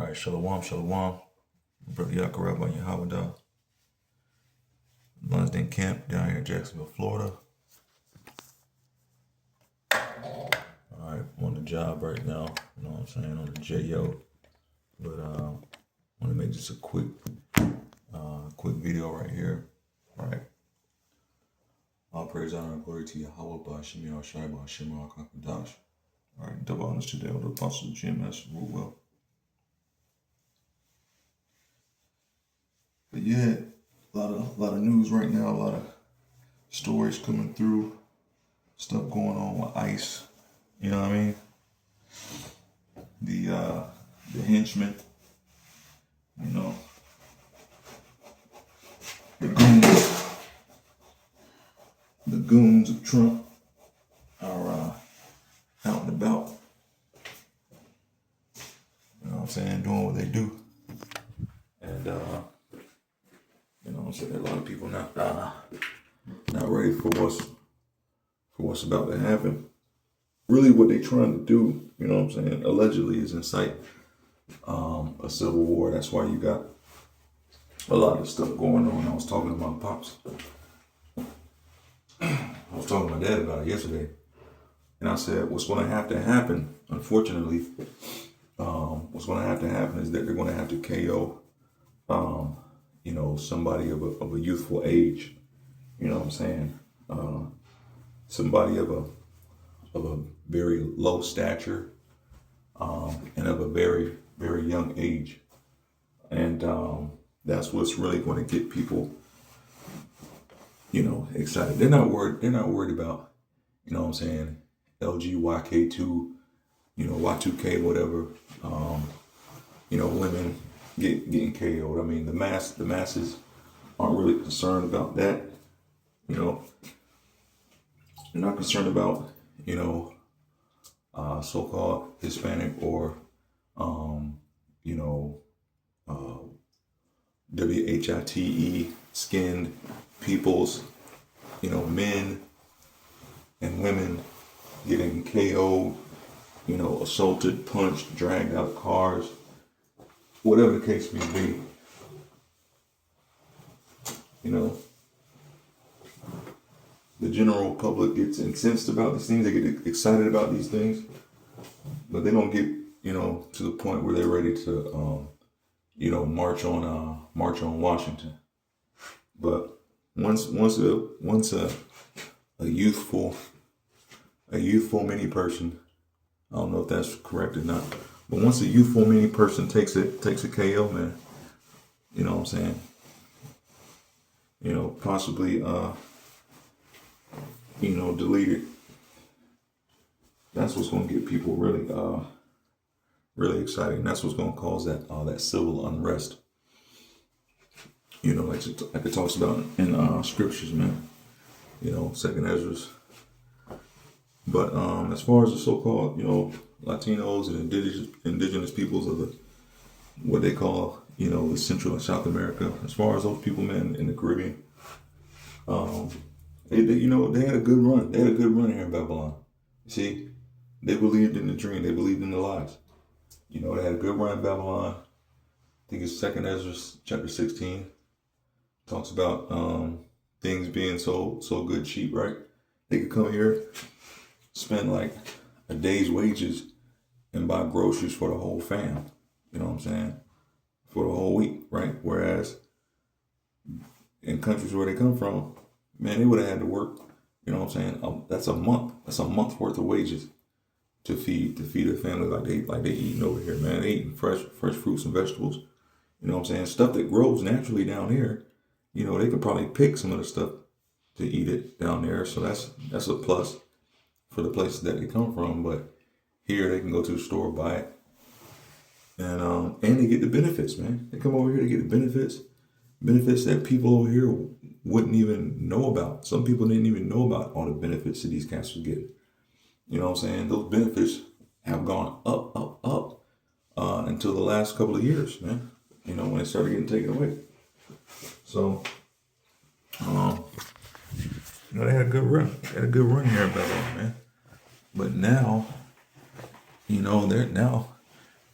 All right, shalom, shalom. Brother Yakarab on Yahweh. London camp down here in Jacksonville, Florida. All right, I'm on the job right now. You know what I'm saying? On the JO. But I want to make just a quick video right here. All right. All praise, honor, and glory to Yahweh, Ba'ashim Yahushai, Ba'ashim Yahushai. All right, double honors today with the Apostle GMS Rulewell. But yeah, a lot of news right now, a lot of stories coming through, stuff going on with ICE. You know what I mean? The henchmen, you know, the goons of Trump are out and about. You know what I'm saying? Doing what they do. And you know what I'm saying? A lot of people not ready for what's about to happen. Really what they trying to do, you know what I'm saying, allegedly is incite a civil war. That's why you got a lot of stuff going on. I was talking to my pops. I was talking to my dad about it yesterday. And I said, what's going to have to happen, unfortunately, what's going to have to happen is that they're going to have to KO, you know, somebody of a youthful age. You know what I'm saying? Somebody of a very low stature, and of a very, very young age. And that's what's really going to get people, you know, excited. They're not worried about, you know what I'm saying, LGYK2, you know, Y2K, whatever, you know, women getting KO'd. I mean, the masses aren't really concerned about that. You know, they're not concerned about, you know, so-called Hispanic or, you know, WHITE skinned peoples, you know, men and women getting KO'd, you know, assaulted, punched, dragged out of cars, whatever the case may be. You know, the general public gets incensed about these things. They get excited about these things, but they don't get, you know, to the point where they're ready to, you know, march on Washington. But once a youthful many person, I don't know if that's correct or not, but once a youthful many person takes a KO, man, you know what I'm saying? You know, possibly, you know, delete it. That's what's going to get people really, really excited. And that's what's going to cause that civil unrest. You know, like it talks about in scriptures, man. You know, Second Ezra's. But as far as the so-called, you know, Latinos and indigenous peoples of what they call, you know, the Central and South America, as far as those people, man, in the Caribbean, they you know, they had a good run. They had a good run here in Babylon. You see, they believed in the dream. They believed in the lies. You know, they had a good run in Babylon. I think it's Second Ezra chapter 16. Talks about things being so good, cheap, right? They could come here, spend like a day's wages, and buy groceries for the whole fam. You know what I'm saying? For the whole week, right? Whereas in countries where they come from, man, they would have had to work. You know what I'm saying? That's a month. That's a month worth of wages to feed their family like they eating over here, man. They eating fresh fruits and vegetables. You know what I'm saying? Stuff that grows naturally down here. You know, they could probably pick some of the stuff to eat it down there. So that's a plus for the places that they come from. But here they can go to the store, buy it. And they get the benefits, man. They come over here to get the benefits that people over here wouldn't even know about. Some people didn't even know about all the benefits that these cats were getting. You know what I'm saying? Those benefits have gone up until the last couple of years, man. You know, when it started getting taken away. So, you know, they had a good run. They had a good run here in Babylon, man. But now, you know,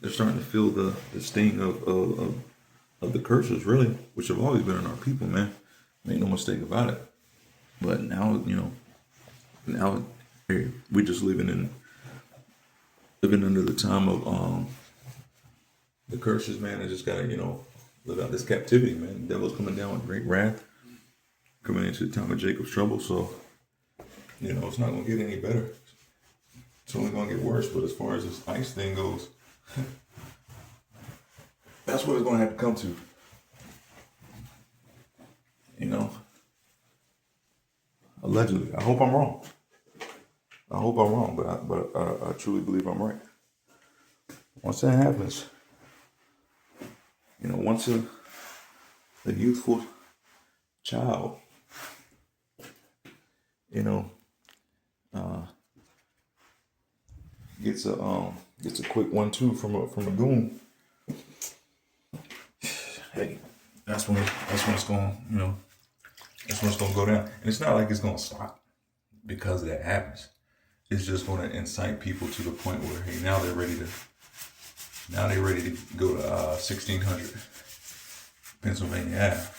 they're starting to feel the sting of the curses, really, which have always been in our people, man. Make no mistake about it. But now, now hey, we just living under the time of the curses, man. I just gotta, live out this captivity, man. The devil's coming down with great wrath, coming into the time of Jacob's trouble. So, it's not gonna get any better. It's only gonna get worse. But as far as this ice thing goes, that's what it's gonna have to come to. Allegedly. I hope I'm wrong. But I truly believe I'm right. Once that happens, once a youthful child, gets a quick 1-2 from a goon, hey, that's when it's going, that's when it's going to go down. And it's not like it's going to stop because that happens. It's just going to incite people to the point where, hey, now they're ready to go to 1600 Pennsylvania Ave.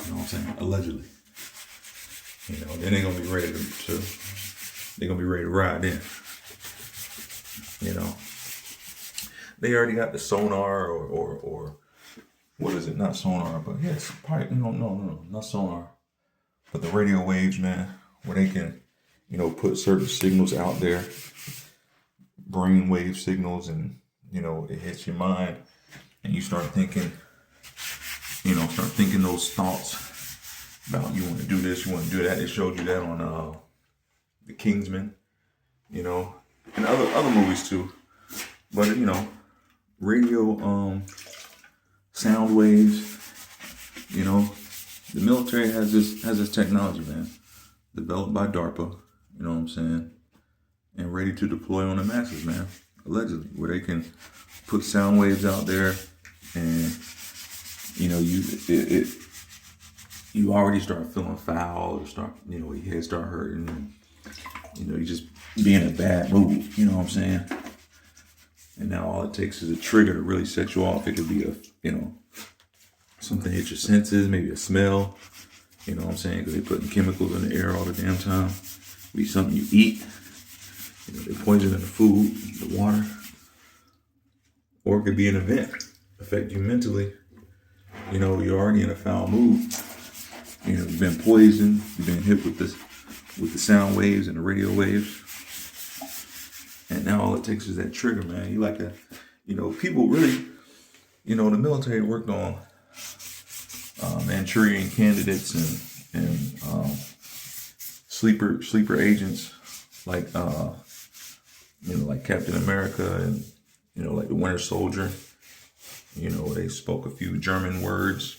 You know what I'm saying? Allegedly. Then they're going to be ready to ride in. They already got the sonar or what is it? Not sonar, but yeah, it's probably, no, not sonar. But the radio waves, man, where they can, put certain signals out there, brainwave signals, and, it hits your mind and you start thinking those thoughts about you want to do this, you want to do that. They showed you that on The Kingsman, and other movies too. But, radio, sound waves, the military has this technology, man, developed by DARPA, you know what I'm saying, and ready to deploy on the masses, man, allegedly, where they can put sound waves out there, and you already start feeling foul, or start, your head start hurting, and, you just be in a bad mood, you know what I'm saying. And now all it takes is a trigger to really set you off. It could be something hit your senses, maybe a smell, you know what I'm saying? Because they're putting chemicals in the air all the damn time. It could be something you eat, they're poisoning the food, the water. Or it could be an event, affect you mentally. You're already in a foul mood. You've been poisoned, you've been hit with the sound waves and the radio waves. And now all it takes is that trigger, man. You like people really, the military worked on Manchurian candidates and sleeper agents like like Captain America and like the Winter Soldier. They spoke a few German words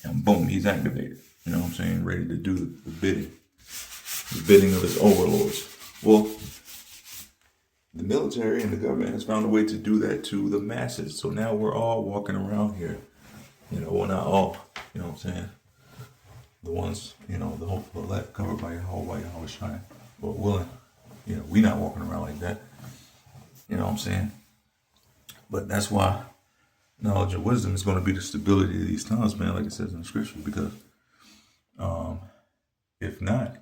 and boom, he's activated. You know what I'm saying? Ready to do the bidding of his overlords. Well, the military and the government has found a way to do that to the masses. So now we're all walking around here. Well, not all, you know what I'm saying? The ones, the left covered by Yahweh Shai, or willing. We not walking around like that. You know what I'm saying? But that's why knowledge and wisdom is going to be the stability of these times, man, like it says in the scripture. Because if not,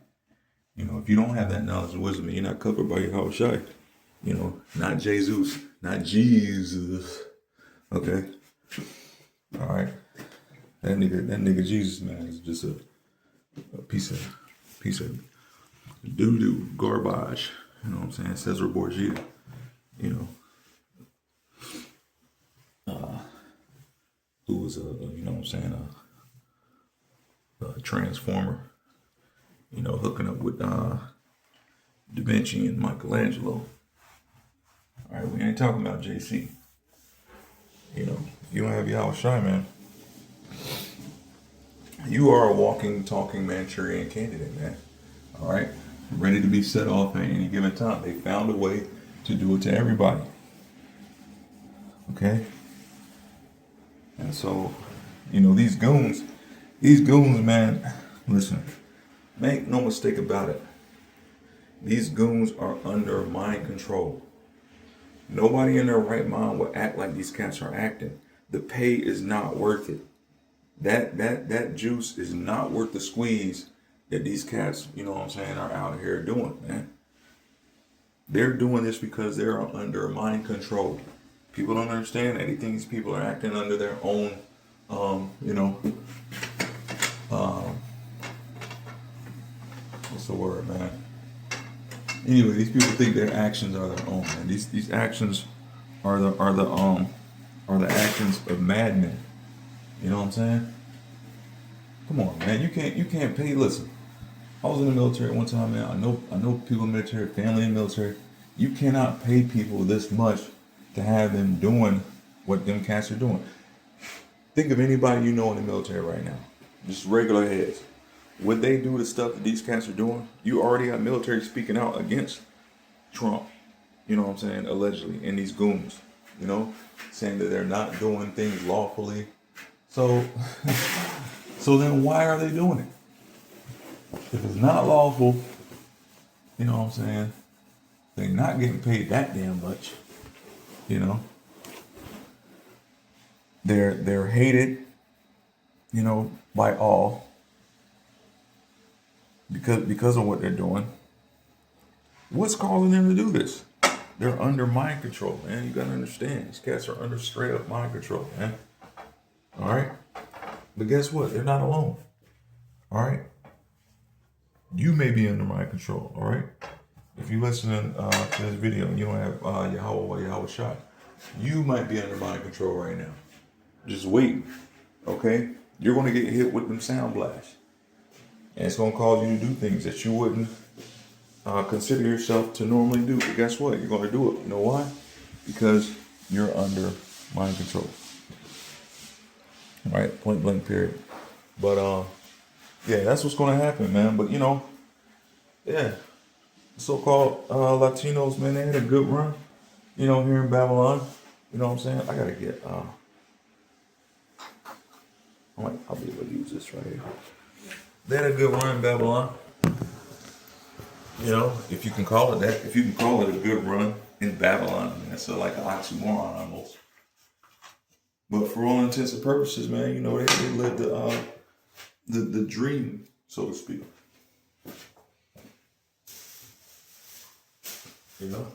if you don't have that knowledge and wisdom and you're not covered by Yahweh Shai, not Jesus, not Jesus. Okay. All right. That nigga Jesus, man, is just a piece of doo-doo garbage. You know what I'm saying? Cesar Borgia. Who was a transformer. Hooking up with Da Vinci and Michelangelo. All right, we ain't talking about JC. You don't have Yahweh Shai, man. You are a walking, talking Manchurian candidate, man. All right, ready to be set off at any given time. They found a way to do it to everybody. Okay, and so these goons, man. Listen, make no mistake about it. These goons are under mind control. Nobody in their right mind would act like these cats are acting. The pay is not worth it. That juice is not worth the squeeze that these cats, you know what I'm saying, are out here doing, man. They're doing this because they're under mind control. People don't understand that. They think these people are acting under their own, what's the word, man? Anyway, these people think their actions are their own, and these actions are the actions of madmen. You know what I'm saying? Come on, man. You can't pay. Listen, I was in the military one time, man. I know people in the military, family in the military. You cannot pay people this much to have them doing what them cats are doing. Think of anybody you know in the military right now, just regular heads. What they do, the stuff that these cats are doing, you already got military speaking out against Trump. You know what I'm saying? Allegedly, and these goons, you know, saying that they're not doing things lawfully. So, so then why are they doing it? If it's not lawful, you know what I'm saying? They're not getting paid that damn much. You know, they're hated, you know, by all because of what they're doing. What's causing them to do this? They're under mind control, man. You gotta understand, these cats are under straight up mind control, man. All right, but guess what? They're not alone. All right, you may be under mind control. All right, if you're listening to this video and you don't have Yahweh or Yahweh shot, you might be under mind control right now. Just wait, okay? You're gonna get hit with them sound blasts, and it's gonna cause you to do things that you wouldn't consider yourself to normally do. But guess what? You're gonna do it. You know why? Because you're under mind control. All right, point blank period. But yeah, that's what's gonna happen, man. But you know, yeah, so-called Latinos, man, they had a good run, you know, here in Babylon. You know what I'm saying? I gotta get I'll be able to use this right here. They had a good run in Babylon. You know, if you can call it that, if you can call it a good run in Babylon, I mean, that's like an oxymoron almost. But for all intents and purposes, man, you know, they lived the dream, so to speak. You know,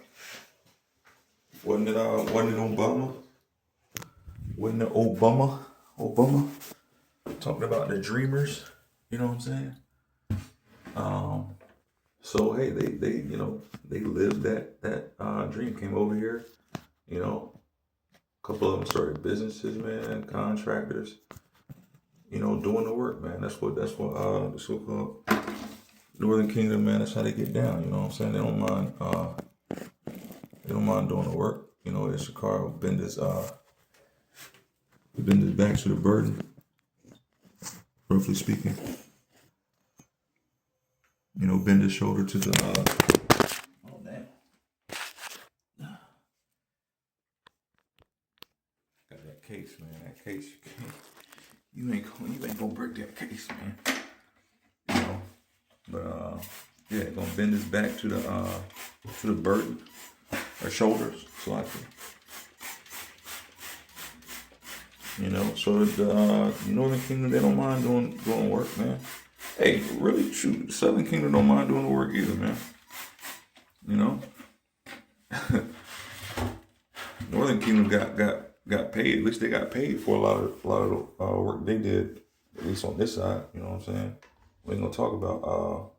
wasn't it Obama? Wasn't it Obama talking about the dreamers? You know what I'm saying? So hey, they you know, they lived that dream. Came over here, you know, a couple of them started businesses, man, contractors, you know, doing the work, man. That's what the so-called Northern Kingdom, man. That's how they get down. You know what I'm saying? They don't mind doing the work. You know, this Shakar bend his back to the burden, roughly speaking. You know, bend his shoulder to the oh damn. Got that case, man. That case, you ain't gonna break that case, man. You know, but yeah, gonna bend his back to the burden or shoulders, so I can. You know, so the Northern Kingdom, they don't mind doing work, man. Hey, really, shoot, the Southern Kingdom don't mind doing the work either, man. You know, Northern Kingdom got paid. At least they got paid for a lot of the work they did. At least on this side, you know what I'm saying. We ain't gonna talk about how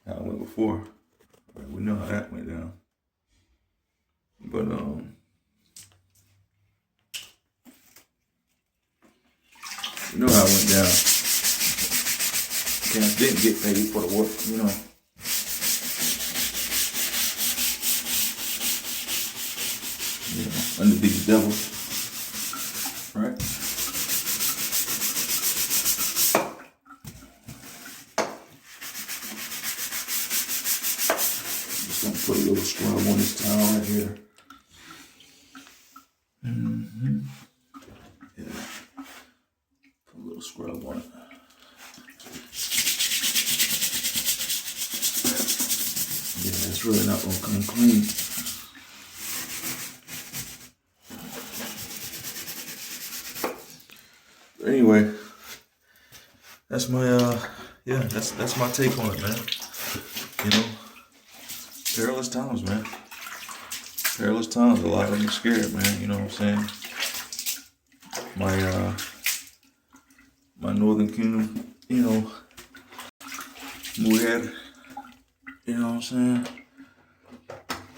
it went before. Right, we know how that went down, but you know how it went down. Cats didn't get paid for the work, you know. You know, under these devils, right? Just gonna put a little scrub on this towel right here. Yeah. Put a little scrub on it. It's really not gonna come clean. But anyway, that's my that's my take on it, man. You know, perilous times, man. Perilous times. A lot of them are scared, man. You know what I'm saying? My Northern Kingdom, you know, Mujer, you know what I'm saying?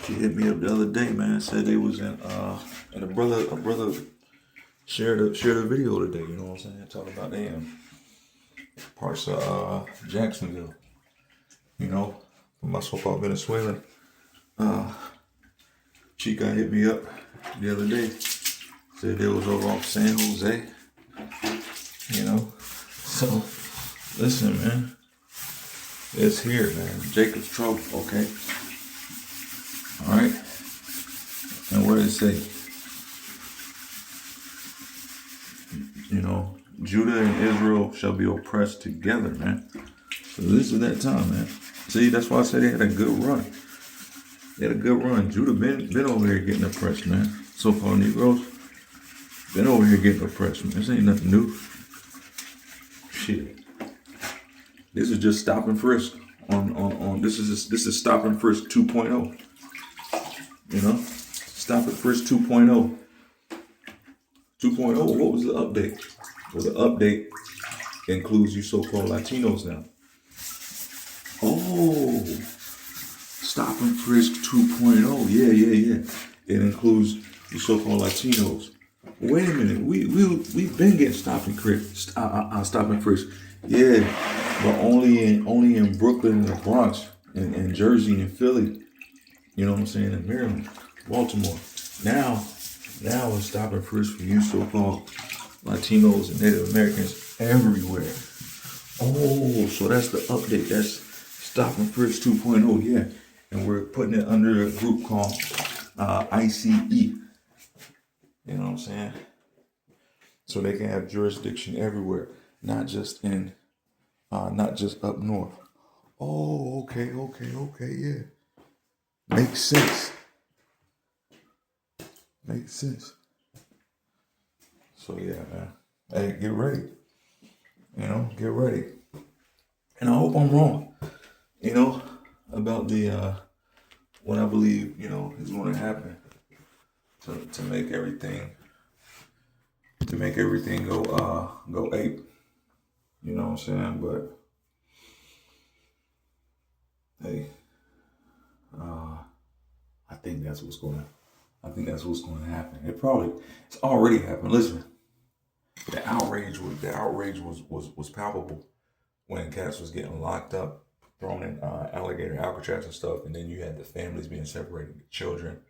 She hit me up the other day, man. Said they was in and a brother shared a video today, you know what I'm saying? Talking about them parts of Jacksonville, you know, from my so-called Venezuelan. Chica hit me up the other day. Said they was over off San Jose, you know. So listen, man. It's here, man. Jacob's trouble, okay? All right. And what did it say? You know, Judah and Israel shall be oppressed together, man. So this is that time, man. See, that's why I said they had a good run. They had a good run. Judah been over here getting oppressed, man. So-called Negroes been over here getting oppressed, man. This ain't nothing new. Shit. This is just stop and frisk on this is stop and frisk 2.0. You know? Stop and frisk 2.0. 2.0, what was the update? Well, the update includes you so-called Latinos now. Oh, stop and frisk 2.0. Yeah. It includes you so-called Latinos. Wait a minute, we've been getting stop and frisk. Yeah, but only in Brooklyn and the Bronx and Jersey and Philly. You know what I'm saying? In Maryland, Baltimore. Now it's stop and frisk for you so-called Latinos and Native Americans everywhere. Oh, so that's the update. That's stop and frisk 2.0. Yeah, and we're putting it under a group called ICE. You know what I'm saying? So they can have jurisdiction everywhere, not just up north. Oh, okay, yeah. Makes sense. So yeah, man. Hey, get ready. You know, get ready. And I hope I'm wrong, you know, about the what I believe, you know, is going to happen to make everything go ape. You know what I'm saying? But hey, I think that's what's going to happen. It's already happened. Listen, the outrage was palpable when cats was getting locked up, thrown in alligator Alcatraz and stuff, and then you had the families being separated, the children.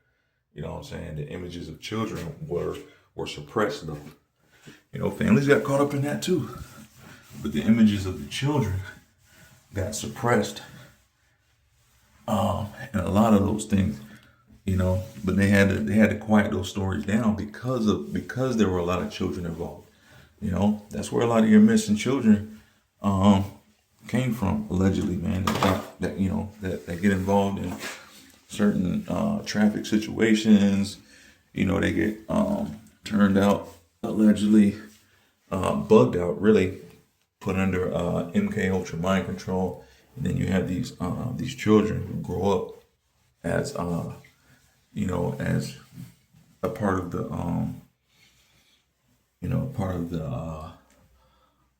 You know what I'm saying? The images of children were suppressed though. You know, families got caught up in that too. But the images of the children got suppressed. And a lot of those things, you know, but they had to quiet those stories down because there were a lot of children involved. You know, that's where a lot of your missing children came from, allegedly, man. That get involved in certain traffic situations. You know, they get turned out, allegedly bugged out, really put under MK Ultra mind control, and then you have these children who grow up as as a part of the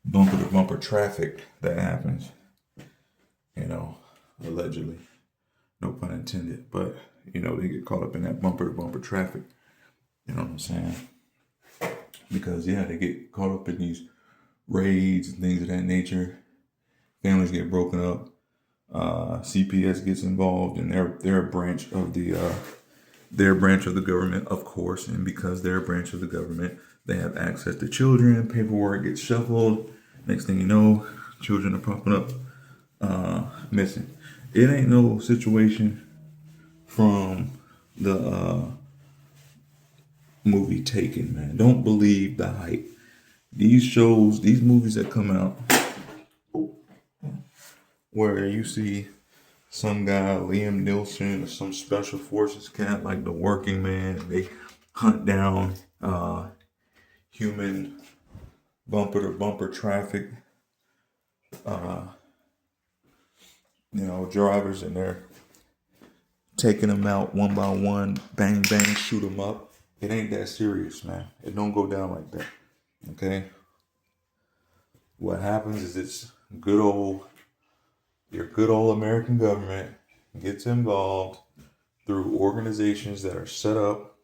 bumper to bumper traffic that happens, you know, allegedly, no pun intended, but you know, they get caught up in that bumper to bumper traffic. You know what I'm saying? Because yeah, they get caught up in these raids and things of that nature. Families get broken up. CPS gets involved, and they're a branch of the government, of course. And because they're a branch of the government, they have access to children. Paperwork gets shuffled. Next thing you know, children are popping up missing. It ain't no situation from the movie Taken, man. Don't believe the hype. These movies that come out where you see some guy, Liam Nielsen, or some special forces cat like the Working Man. They hunt down human bumper to bumper traffic, drivers, and they're taking them out one by one, bang, bang, shoot them up. It ain't that serious, man. It don't go down like that, okay? What happens is your good old American government gets involved through organizations that are set up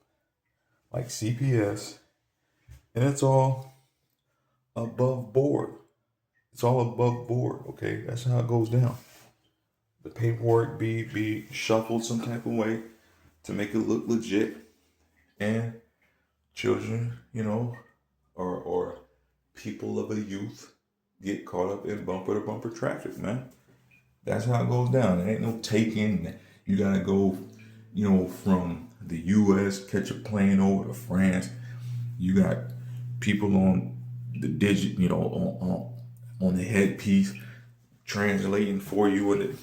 like CPS, and it's all above board. It's all above board, okay? That's how it goes down. The paperwork be shuffled some type of way to make it look legit, and children, or people of a youth get caught up in bumper to bumper traffic, man. That's how it goes down. There ain't no taking. You gotta go, from the U.S., catch a plane over to France. You got people on the digit, on the headpiece translating for you. And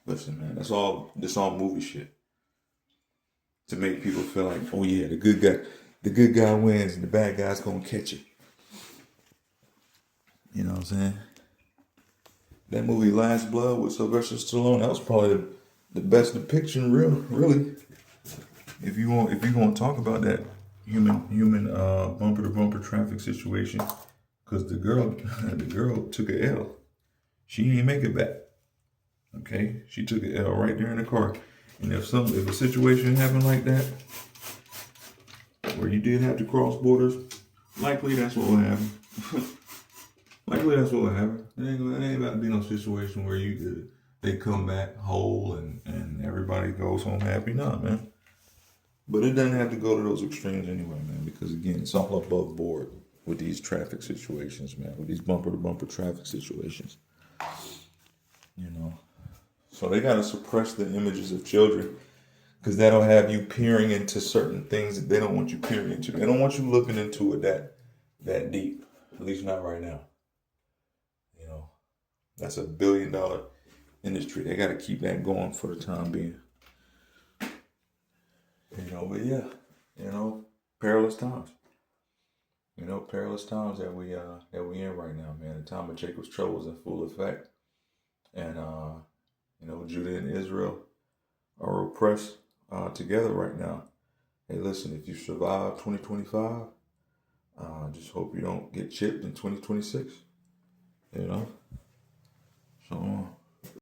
listen, man, this all movie shit to make people feel like, oh yeah, the good guy wins and the bad guy's gonna catch it. You know what I'm saying? That movie Last Blood with Sylvester Stallone, that was probably the best depiction, really. If you want to talk about that human bumper to bumper traffic situation, because the girl took a L. She didn't make it back. Okay, she took an L right there in the car. And if a situation happened like that, where you did have to cross borders, likely that's what will happen. Likely that's what will happen. It ain't about to be no situation where they come back whole and everybody goes home happy. Nah, man. But it doesn't have to go to those extremes anyway, man, because again, it's all above board with these traffic situations, man, with these bumper to bumper traffic situations. So they gotta suppress the images of children, because that'll have you peering into certain things that they don't want you peering into. They don't want you looking into it that deep. At least not right now. That's $1 billion industry. They got to keep that going for the time being. But yeah, perilous times. Perilous times that we in right now, man. The time of Jacob's trouble is in full effect, and Judah and Israel are oppressed together right now. Hey, listen, if you survive 2025, just hope you don't get chipped in 2026. So